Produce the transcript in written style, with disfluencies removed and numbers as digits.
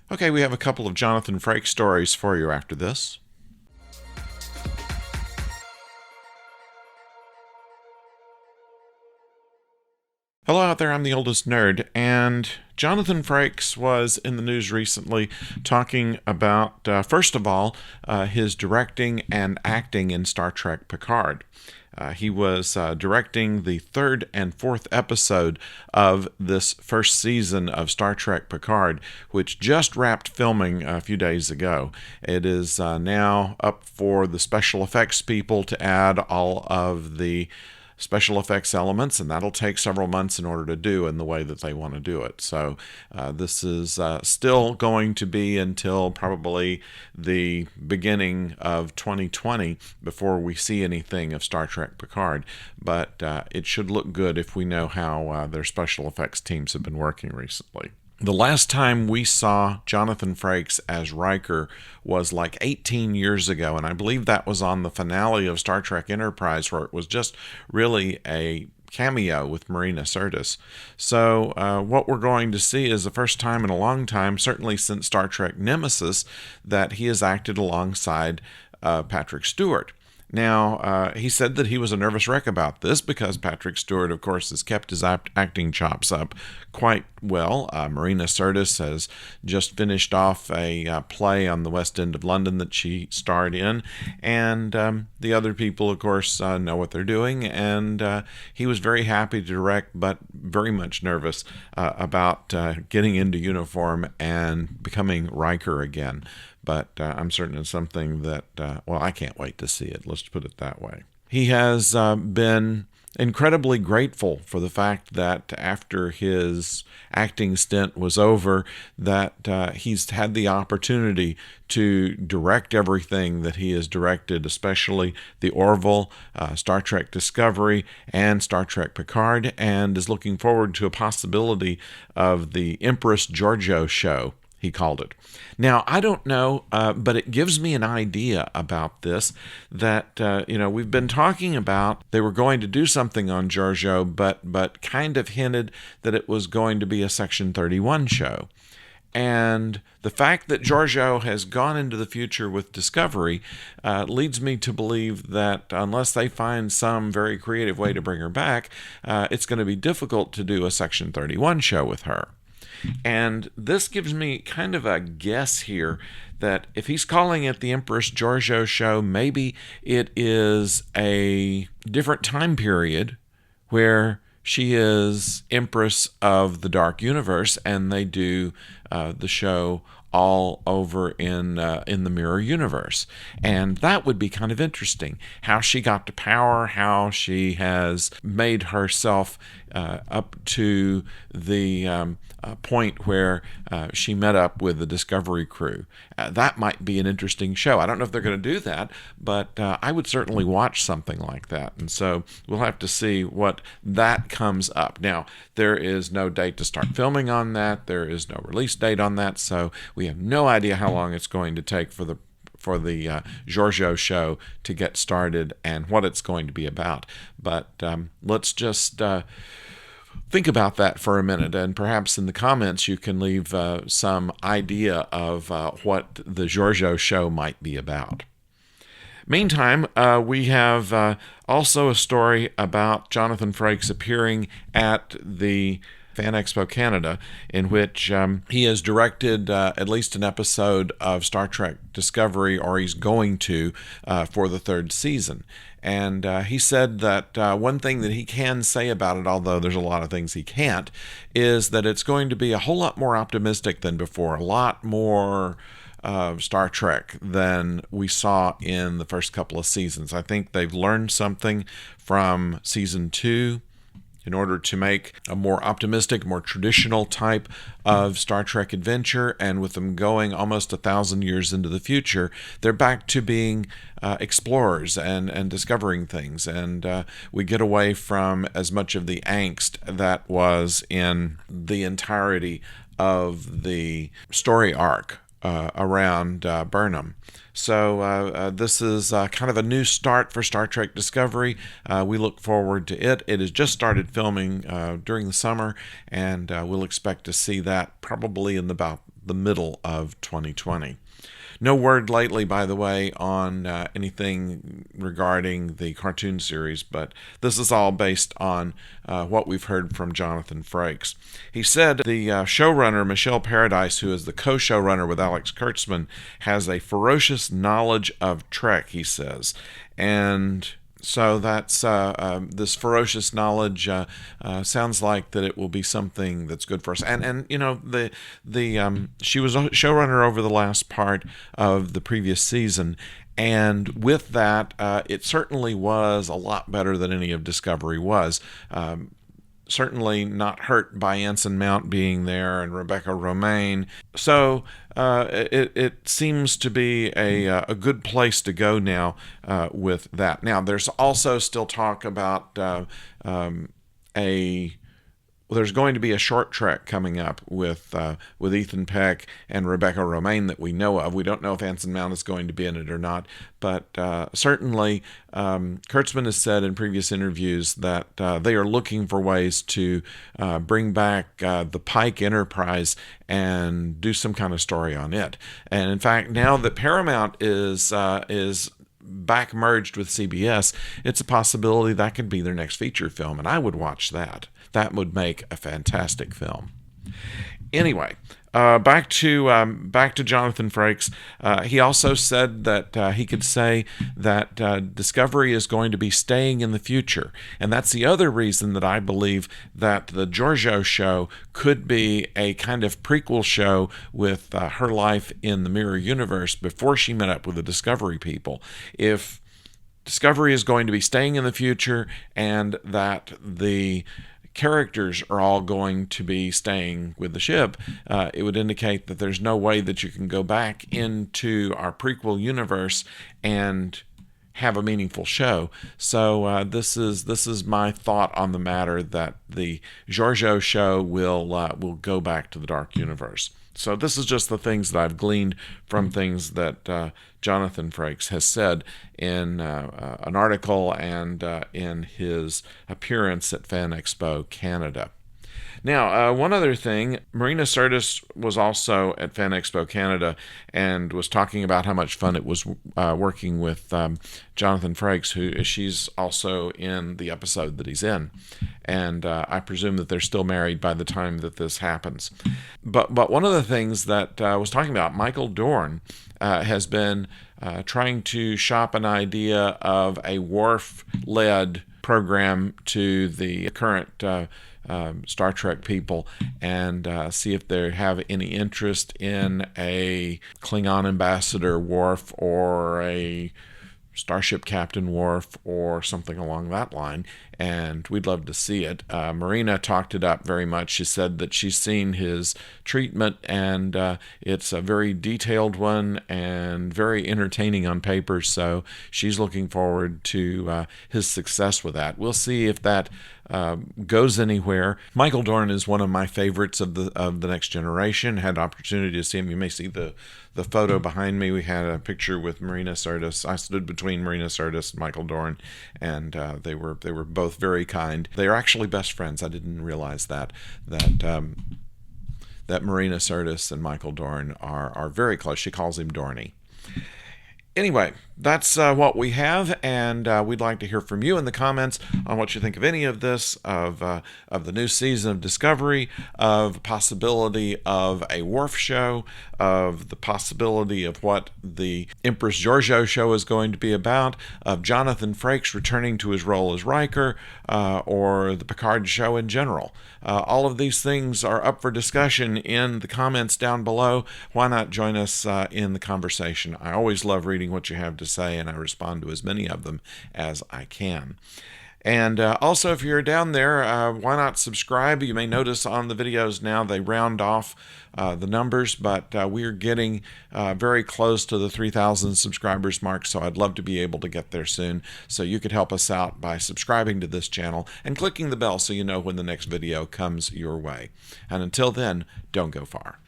Okay, we have a couple of Jonathan Frakes stories for you after this. Hello out there, I'm the oldest nerd, and Jonathan Frakes was in the news recently talking about, first of all, his directing and acting in Star Trek Picard. He was directing the third and fourth episode of this first season of Star Trek Picard, which just wrapped filming a few days ago. It is now up for the special effects people to add all of the special effects elements, and that'll take several months in order to do in the way that they want to do it. So this is still going to be until probably the beginning of 2020 before we see anything of Star Trek Picard, but it should look good if we know how their special effects teams have been working recently. The last time we saw Jonathan Frakes as Riker was like 18 years ago, and I believe that was on the finale of Star Trek Enterprise, where it was just really a cameo with Marina Sirtis. So what we're going to see is the first time in a long time, certainly since Star Trek Nemesis, that he has acted alongside Patrick Stewart. Now, he said that he was a nervous wreck about this because Patrick Stewart, of course, has kept his acting chops up quite well. Marina Sirtis has just finished off a play on the West End of London that she starred in, and the other people, of course, know what they're doing, and he was very happy to direct, but very much nervous about getting into uniform and becoming Riker again. But I'm certain it's something that, I can't wait to see it. Let's put it that way. He has been incredibly grateful for the fact that after his acting stint was over, that he's had the opportunity to direct everything that he has directed, especially the Orville, Star Trek Discovery, and Star Trek Picard, and is looking forward to a possibility of the Empress Georgiou show, he called it. Now, I don't know, but it gives me an idea about this, that, we've been talking about they were going to do something on Georgiou, but kind of hinted that it was going to be a Section 31 show. And the fact that Georgiou has gone into the future with Discovery leads me to believe that unless they find some very creative way to bring her back, it's going to be difficult to do a Section 31 show with her. And this gives me kind of a guess here that if he's calling it the Empress Georgiou show, maybe it is a different time period where she is Empress of the Dark Universe, and they do the show all over in the Mirror Universe. And that would be kind of interesting, how she got to power, how she has made herself up to the point where she met up with the Discovery crew. That might be an interesting show. I don't know if they're going to do that, but I would certainly watch something like that. And so we'll have to see what that comes up. Now, there is no date to start filming on that. There is no release date on that. So we have no idea how long it's going to take for the Georgiou show to get started and what it's going to be about. But let's just think about that for a minute, and perhaps in the comments you can leave some idea of what the Georgiou show might be about. Meantime, we have also a story about Jonathan Frakes appearing at the Fan Expo Canada, in which he has directed at least an episode of Star Trek Discovery, or he's going to, for the third season. And he said that one thing that he can say about it, although there's a lot of things he can't, is that it's going to be a whole lot more optimistic than before, a lot more Star Trek than we saw in the first couple of seasons. I think they've learned something from season 2 in order to make a more optimistic, more traditional type of Star Trek adventure. And with them going almost 1,000 years into the future, they're back to being explorers and discovering things. And we get away from as much of the angst that was in the entirety of the story arc around Burnham. So this is kind of a new start for Star Trek Discovery. We look forward to it. It has just started filming during the summer, and we'll expect to see that probably in about the middle of 2020. No word lately, by the way, on anything regarding the cartoon series, but this is all based on what we've heard from Jonathan Frakes. He said the showrunner, Michelle Paradise, who is the co-showrunner with Alex Kurtzman, has a ferocious knowledge of Trek, he says. And so that's this ferocious knowledge sounds like that it will be something that's good for us. And you know, she was a showrunner over the last part of the previous season, and with that, it certainly was a lot better than any of Discovery was. Certainly not hurt by Anson Mount being there and Rebecca Romaine. So it seems to be a good place to go now with that. Now, there's also still talk about there's going to be a short trek coming up with Ethan Peck and Rebecca Romaine that we know of. We don't know if Anson Mount is going to be in it or not, but certainly Kurtzman has said in previous interviews that they are looking for ways to bring back the Pike Enterprise and do some kind of story on it. And in fact, now that Paramount is back merged with CBS, it's a possibility that could be their next feature film, and I would watch that. That would make a fantastic film. Anyway, back to Jonathan Frakes. He also said that he could say that Discovery is going to be staying in the future, and that's the other reason that I believe that the Georgiou show could be a kind of prequel show with her life in the Mirror Universe before she met up with the Discovery people. If Discovery is going to be staying in the future and that the characters are all going to be staying with the ship, it would indicate that there's no way that you can go back into our prequel universe and have a meaningful show. So this is my thought on the matter, that the Georgiou show will go back to the Dark Universe. So this is just the things that I've gleaned from things that Jonathan Frakes has said in an article and in his appearance at Fan Expo Canada. Now, one other thing, Marina Sirtis was also at Fan Expo Canada and was talking about how much fun it was working with Jonathan Frakes, she's also in the episode that he's in. And I presume that they're still married by the time that this happens. But one of the things that I was talking about, Michael Dorn has been trying to shop an idea of a Worf-led program to the current Star Trek people and see if they have any interest in a Klingon ambassador Worf or a Starship Captain Worf or something along that line, and we'd love to see it. Marina talked it up very much. She said that she's seen his treatment, and it's a very detailed one and very entertaining on paper, so she's looking forward to his success with that. We'll see if that goes anywhere. Michael Dorn is one of my favorites of the Next Generation. Had opportunity to see him. You may see the photo behind me. We had a picture with Marina Sirtis. I stood between Marina Sirtis and Michael Dorn, and they were both very kind. They are actually best friends. I didn't realize that Marina Sirtis and Michael Dorn are very close. She calls him Dorny. Anyway, that's what we have, and we'd like to hear from you in the comments on what you think of any of this, of the new season of Discovery, of possibility of a Worf show, of the possibility of what the Empress Georgiou show is going to be about, of Jonathan Frakes returning to his role as Riker, or the Picard show in general. All of these things are up for discussion in the comments down below. Why not join us in the conversation? I always love reading what you have to say, and I respond to as many of them as I can. And also, if you're down there, why not subscribe? You may notice on the videos now they round off the numbers, but we're getting very close to the 3,000 subscribers mark, so I'd love to be able to get there soon. So you could help us out by subscribing to this channel and clicking the bell so you know when the next video comes your way. And until then, don't go far.